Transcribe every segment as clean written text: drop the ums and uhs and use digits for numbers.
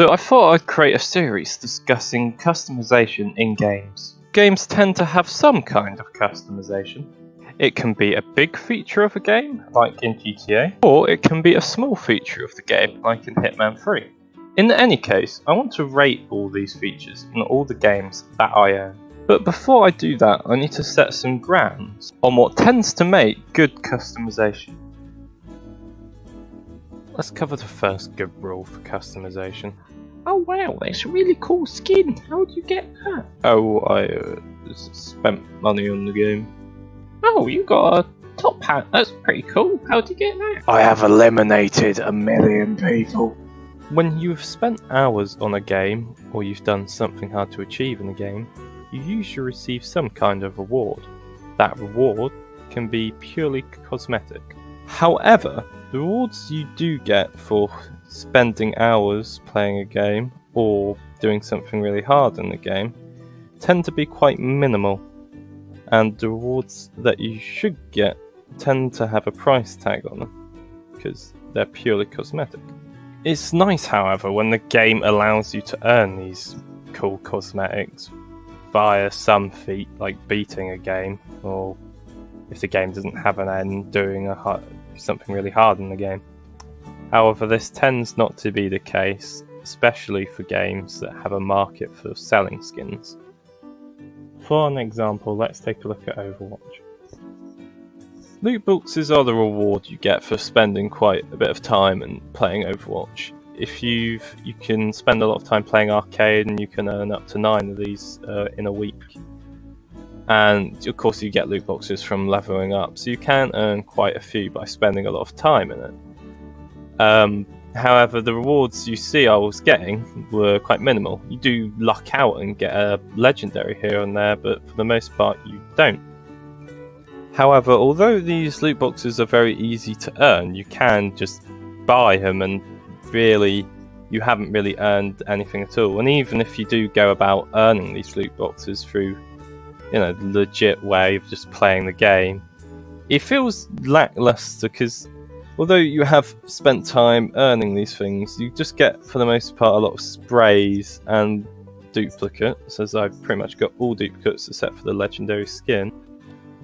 So I thought I'd create a series discussing customization in games. Games tend to have some kind of customization. It can be a big feature of a game, like in GTA, or it can be a small feature of the game, like in Hitman 3. In any case, I want to rate all these features in all the games that I own. But before I do that, I need to set some grounds on what tends to make good customization. Let's cover the first good rule for customization. Oh wow, that's a really cool skin. How'd you get that? Oh, I spent money on the game. Oh, you got a top hat. That's pretty cool. How'd you get that? I have eliminated 1 million people. When you've spent hours on a game, or you've done something hard to achieve in a game, you usually receive some kind of reward. That reward can be purely cosmetic. However, the rewards you do get for spending hours playing a game or doing something really hard in the game tend to be quite minimal, and the rewards that you should get tend to have a price tag on them because they're purely cosmetic. It's nice, however, when the game allows you to earn these cool cosmetics via some feat, like beating a game, or if the game doesn't have an end, doing something really hard in the game. However, this tends not to be the case, especially for games that have a market for selling skins. For an example, let's take a look at Overwatch. Loot boxes are the reward you get for spending quite a bit of time and playing Overwatch. You can spend a lot of time playing arcade and you can earn up to 9 of these in a week. And of course you get loot boxes from leveling up, so you can earn quite a few by spending a lot of time in it. However, the rewards you see I was getting were quite minimal. You do luck out and get a legendary here and there, but for the most part you don't. However, although these loot boxes are very easy to earn, you can just buy them and really you haven't really earned anything at all. And even if you do go about earning these loot boxes through, the legit way of just playing the game, it feels lackluster because although you have spent time earning these things, you just get, for the most part, a lot of sprays and duplicates, as I've pretty much got all duplicates except for the legendary skin.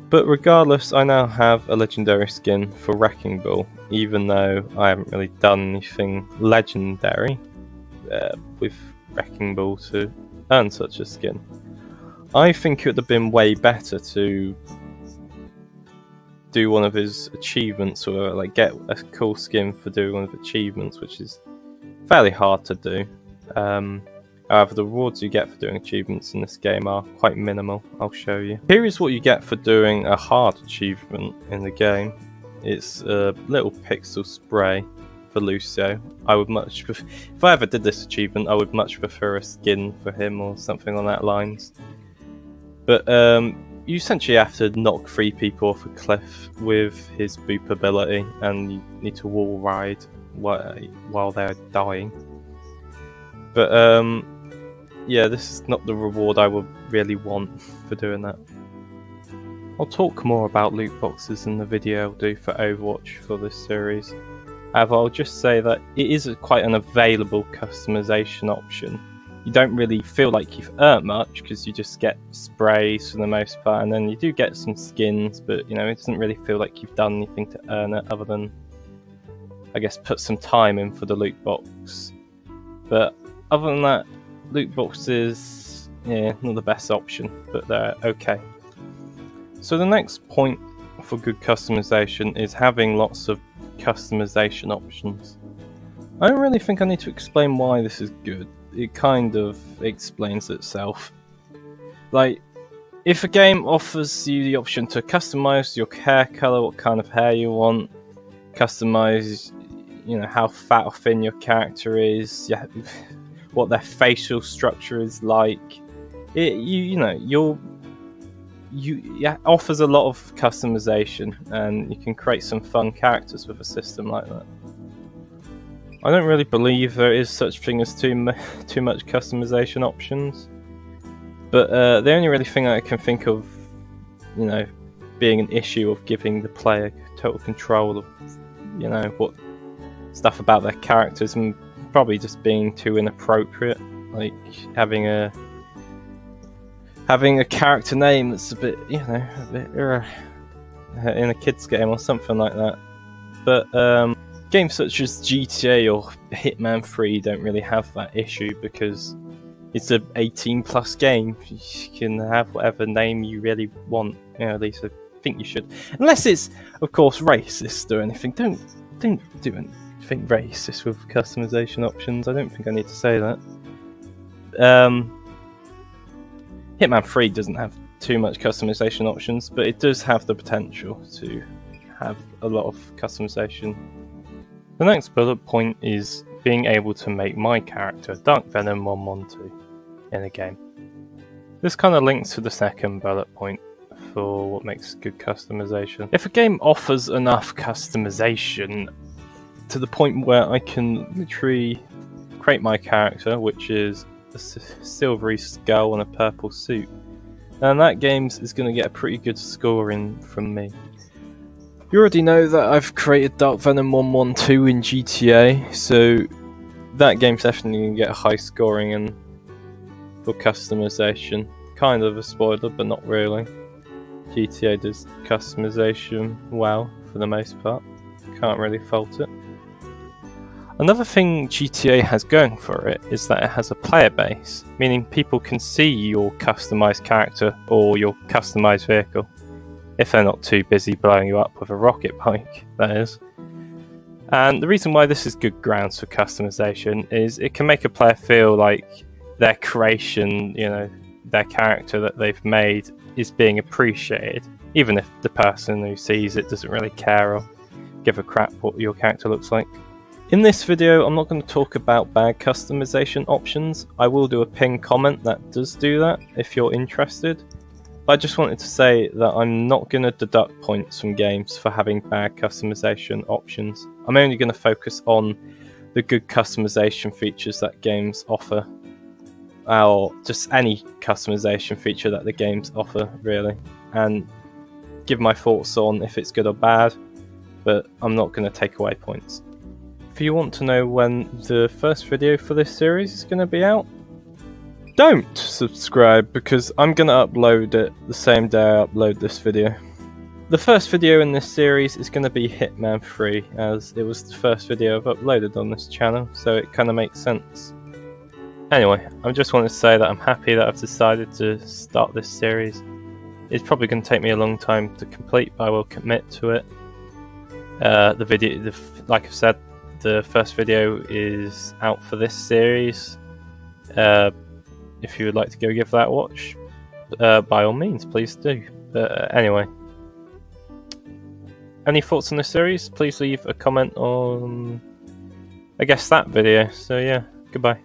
But regardless, I now have a legendary skin for Wrecking Ball, even though I haven't really done anything legendary with Wrecking Ball to earn such a skin. I think it would have been way better to do one of his achievements, or like get a cool skin for doing one of the achievements, which is fairly hard to do. However, the rewards you get for doing achievements in this game are quite minimal. I'll show you. Here is what you get for doing a hard achievement in the game. It's a little pixel spray for Lucio. If I ever did this achievement, I would much prefer a skin for him or something on that lines. But you essentially have to knock 3 people off a cliff with his boop ability, and you need to wall ride while they're dying. But yeah, this is not the reward I would really want for doing that. I'll talk more about loot boxes in the video I'll do for Overwatch for this series. However, I'll just say that it is quite an available customization option. You don't really feel like you've earned much because you just get sprays for the most part, and then you do get some skins, but it doesn't really feel like you've done anything to earn it other than, I guess, put some time in for the loot box. But other than that, loot boxes, not the best option, but they're okay. So the next point for good customization is having lots of customization options. I don't really think I need to explain why this is good. It kind of explains itself. Like, if a game offers you the option to customize your hair color, what kind of hair you want, customize, how fat or thin your character is, what their facial structure is like, it offers a lot of customization, and you can create some fun characters with a system like that. I don't really believe there is such thing as too much customization options, but the only really thing I can think of, being an issue of giving the player total control of, what stuff about their characters, and probably just being too inappropriate, like having a character name that's a bit, you know, a bit in a kids game or something like that. But games such as GTA or Hitman 3 don't really have that issue because it's an 18+ game. You can have whatever name you really want. You know, at least I think you should, unless it's, of course, racist or anything. Don't do anything racist with customization options. I don't think I need to say that. Hitman 3 doesn't have too much customization options, but it does have the potential to have a lot of customization. The next bullet point is being able to make my character Dark Venom 112 in a game. This kind of links to the second bullet point for what makes good customization. If a game offers enough customization to the point where I can literally create my character, which is a silvery skull and a purple suit, and that game is going to get a pretty good scoring from me. You already know that I've created Dark Venom 112 in GTA, so that game's definitely going to get a high scoring and for customization. Kind of a spoiler, but not really. GTA does customization well for the most part. Can't really fault it. Another thing GTA has going for it is that it has a player base, meaning people can see your customized character or your customized vehicle, if they're not too busy blowing you up with a rocket bike, that is. And the reason why this is good grounds for customization is it can make a player feel like their creation, you know, their character that they've made is being appreciated, even if the person who sees it doesn't really care or give a crap what your character looks like. In this video, I'm not going to talk about bad customization options. I will do a pinned comment that does do that if you're interested. I just wanted to say that I'm not going to deduct points from games for having bad customization options. I'm only going to focus on the good customization features that games offer, or just any customization feature that the games offer, really, and give my thoughts on if it's good or bad, but I'm not going to take away points. If you want to know when the first video for this series is going to be out, don't subscribe because I'm going to upload it the same day I upload this video. The first video in this series is going to be Hitman 3, as it was the first video I've uploaded on this channel, so it kind of makes sense. Anyway, I just wanted to say that I'm happy that I've decided to start this series. It's probably going to take me a long time to complete, but I will commit to it. Like I've said, the first video is out for this series. If you would like to go give that a watch, by all means, please do. But anyway, any thoughts on this series? Please leave a comment on, I guess, that video. So yeah, goodbye.